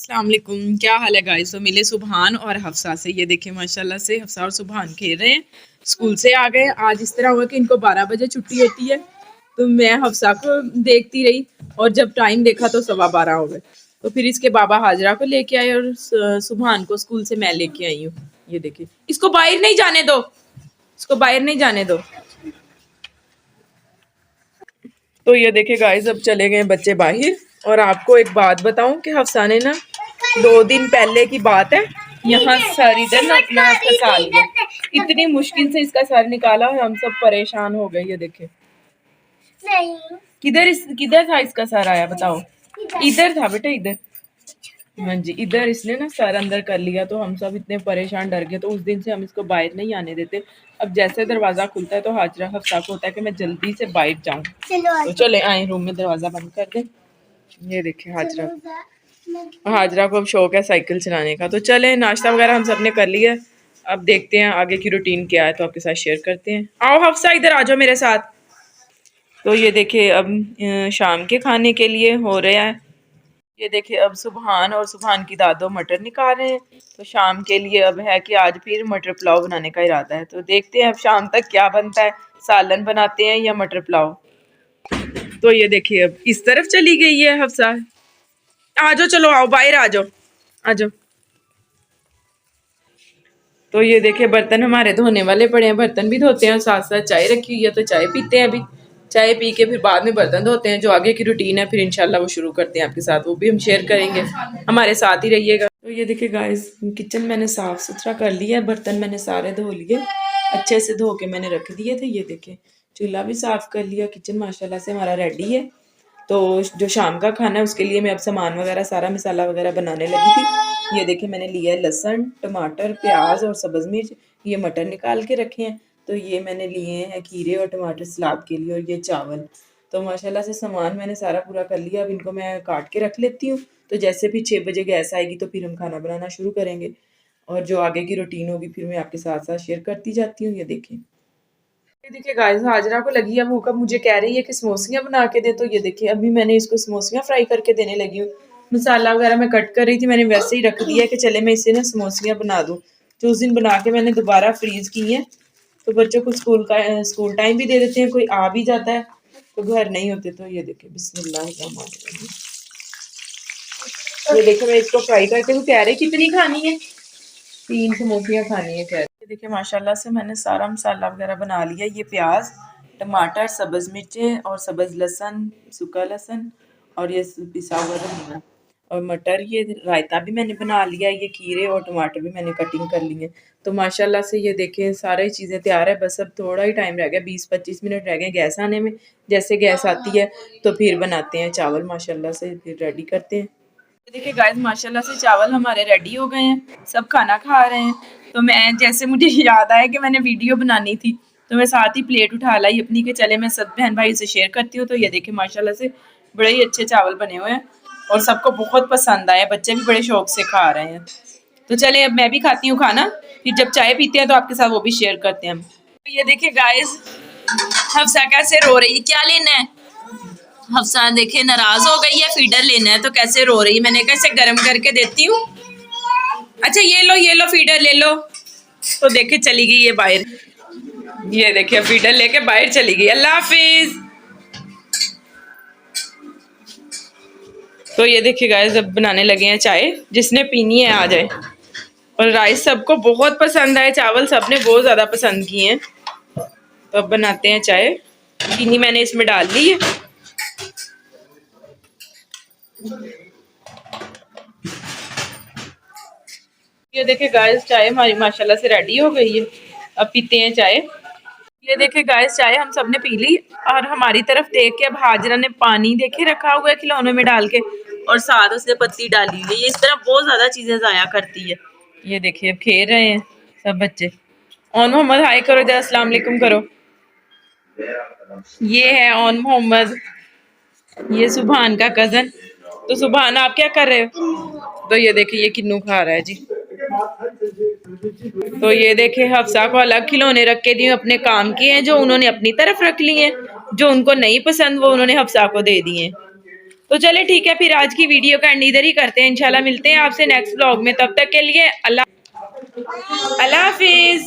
अस्सलाम वालेकुम, क्या हाल है गाइस। तो मिले सुबहान और हफ्सा से। ये देखिए माशाल्लाह से हफ्सा और सुबहान खेल रहे हैं, स्कूल से आ गए। आज इस तरह हुआ कि इनको 12 बजे छुट्टी होती है, तो मैं हफ्सा को देखती रही और जब टाइम देखा तो 12:15 हो गए। तो फिर इसके बाबा हाजरा को लेके आए और सुबहान को स्कूल से मैं लेके आई हूँ। ये देखिए, इसको बाहर नहीं जाने दो, इसको बाहर नहीं जाने दो। तो ये देखिए गाइस, अब चले गए बच्चे बाहर। और आपको एक बात बताऊं कि हफ्सा ने ना 2 दिन पहले की बात है, यहाँ सर इधर ना अपना फंसा लिया। इतनी मुश्किल से इसका सर निकाला और हम सब परेशान हो गए। ये देखे, किधर था इसका सर आया बताओ। इधर था बेटा, इधर। हाँ जी, इधर इसने ना सर अंदर कर लिया, तो हम सब इतने परेशान डर गए। तो उस दिन से हम इसको बाहर नहीं आने देते। अब जैसे दरवाजा खुलता है तो हाजरा हफ्सा को होता है कि मैं जल्दी से बाहर जाऊं। तो चले आए रूम में, दरवाजा बंद कर दें। ये देखिए हाजरा, हाजरा को अब शौक है साइकिल चलाने का। तो चले, नाश्ता वगैरह हम सब ने कर लिया। अब देखते हैं आगे की रूटीन क्या है, तो आपके साथ शेयर करते हैं। आओ हफ्सा, इधर आ जाओ मेरे साथ। तो ये देखिए अब शाम के खाने के लिए हो रहा है। ये देखिए अब सुबहान और सुबहान की दादो मटर निकाल रहे हैं। तो शाम के लिए अब है कि आज फिर मटर पुलाव बनाने का इरादा है। तो देखते हैं अब शाम तक क्या बनता है, सालन बनाते हैं या मटर पुलाव। तो ये देखिए अब इस तरफ चली गई है हफ्सा। आ जाओ, चलो आओ बाहर आ जाओ, आ जाओ। तो ये देखिए बर्तन हमारे धोने वाले पड़े हैं, बर्तन भी धोते हैं और साथ साथ चाय रखी हुई है, तो चाय पीते हैं। अभी चाय पी के फिर बाद में बर्तन धोते हैं। जो आगे की रूटीन है फिर इंशाल्लाह वो शुरू करते हैं आपके साथ, वो भी हम शेयर करेंगे। हमारे साथ ही रहिएगा। तो ये देखिए गाइस, किचन मैंने साफ सुथरा कर लिया है, बर्तन मैंने सारे धो लिए, अच्छे से धो के मैंने रख दिए थे। ये देखिए चूल्हा भी साफ कर लिया, किचन माशाल्लाह से हमारा रेडी है। तो जो शाम का खाना है उसके लिए मैं अब सामान वगैरह सारा मसाला वगैरह बनाने लगी थी। ये देखिए मैंने लिया है लहसुन, टमाटर, प्याज और सब्ज़ मिर्च। ये मटर निकाल के रखे हैं। तो ये मैंने लिए हैं खीरे और टमाटर सलाद के लिए, और ये चावल। तो माशाल्लाह से सामान मैंने सारा पूरा कर लिया। अब इनको मैं काट के रख लेती हूँ, तो जैसे भी 6 बजे गैस आएगी तो फिर हम खाना बनाना शुरू करेंगे। और जो आगे की रूटीन होगी फिर मैं आपके साथ साथ शेयर करती जाती हूँ। ये देखें, ये देखिए गाइस, हाजरा को लगी है भूख, अब मुझे कह रही है कि समोसियाँ बना के दे। तो ये देखिए अभी मैंने इसको समोसियाँ फ्राई करके देने लगी हूँ। मसाला वगैरह मैं कट कर रही थी, मैंने वैसे ही रख दिया कि चले मैं इसे ना समोसियाँ बना दूँ। जो उस दिन बना के मैंने दोबारा फ्रीज की है। तो बच्चों को स्कूल टाइम भी दे देते हैं, कोई आ भी जाता है तो घर नहीं होते। तो ये देखिए बिस्मिल्लाह, ये देखिए मैं इसको फ्राई करके, वो कह रही कितनी खानी है, 3 समोसियाँ खानी है कह रही। ये देखिए माशाल्लाह से मैंने सारा मसाला वगैरह बना लिया। ये प्याज, टमाटर, सब्ज़ मिर्चें और सब्ज़ लहसुन, सूखा लहसुन और ये पिसा हुआ धनिया और मटर। ये रायता भी मैंने बना लिया। ये खीरे और टमाटर भी मैंने कटिंग कर लिए। तो माशाल्लाह से ये देखें सारी चीज़ें तैयार है। बस अब थोड़ा ही टाइम रह गया, 20-25 मिनट रह गए गैस आने में। जैसे गैस आती है तो फिर बनाते हैं चावल, माशाल्लाह से फिर रेडी करते हैं। देखिए गाइस माशाल्लाह से चावल हमारे रेडी हो गए हैं, सब खाना खा रहे हैं। तो मैं जैसे मुझे याद आया कि मैंने वीडियो बनानी थी, तो मैं साथ ही प्लेट उठा लाई अपनी कि चले मैं सब बहन भाई से शेयर करती हूँ। तो ये देखिए माशाल्लाह से बड़े ही अच्छे चावल बने हुए हैं और सबको बहुत पसंद आए, बच्चे भी बड़े शौक से खा रहे हैं। तो चले अब मैं भी खाती हूँ खाना, फिर जब चाय पीते हैं तो आपके साथ वो भी शेयर करते हैं हम। तो ये देखिए गाइस, हफ्सा कैसे रो रही है, क्या लेना है। हफ्सा देखे नाराज हो गई है, फीडर लेना है तो कैसे रो रही है। मैंने कैसे गर्म करके देती हूँ। अच्छा ये लो फीडर ले लो। तो देखे चली गई है बाहर। ये देखिए फीडर लेके बाहर चली गई। अल्लाह हाफिज। तो ये देखिए गाइस, अब बनाने लगे हैं चाय, जिसने पीनी है आ जाए। और राइस सबको बहुत पसंद आए, चावल सबने बहुत ज़्यादा पसंद किए हैं। तो अब बनाते हैं चाय। चीनी मैंने इसमें डाल ली है। ये देखिए गाइस, चाय हमारी माशाल्लाह से रेडी हो गई है। अब पीते हैं चाय। ये देखिए गाइस, चाय हम सब ने पी ली और हमारी तरफ देख के अब हाजरा ने पानी देखे रखा हुआ है खिलौनों में डाल के, और साथ उसने पत्ती डाली हुई है। ये इस तरह बहुत ज्यादा चीजें जाया करती है। ये देखिए अब खेल रहे हैं सब बच्चे। ऑन मोहम्मद हाय करो जरा, अस्सलाम वालेकुम करो। ये है ऑन मोहम्मद, ये सुबहान का कजन। तो सुबहान आप क्या कर रहे हो। तो ये देखिए ये किन्नू खा रहा है जी। तो ये देखे हफ्सा को अलग खिलौने रख के दिए, अपने काम के हैं जो उन्होंने अपनी तरफ रख लिए हैं, जो उनको नहीं पसंद वो उन्होंने हफ्सा को दे दिए। तो चले ठीक है, फिर आज की वीडियो का एंड इधर ही करते हैं। इंशाल्लाह मिलते हैं आपसे नेक्स्ट व्लॉग में, तब तक के लिए अल्लाह हाफिज।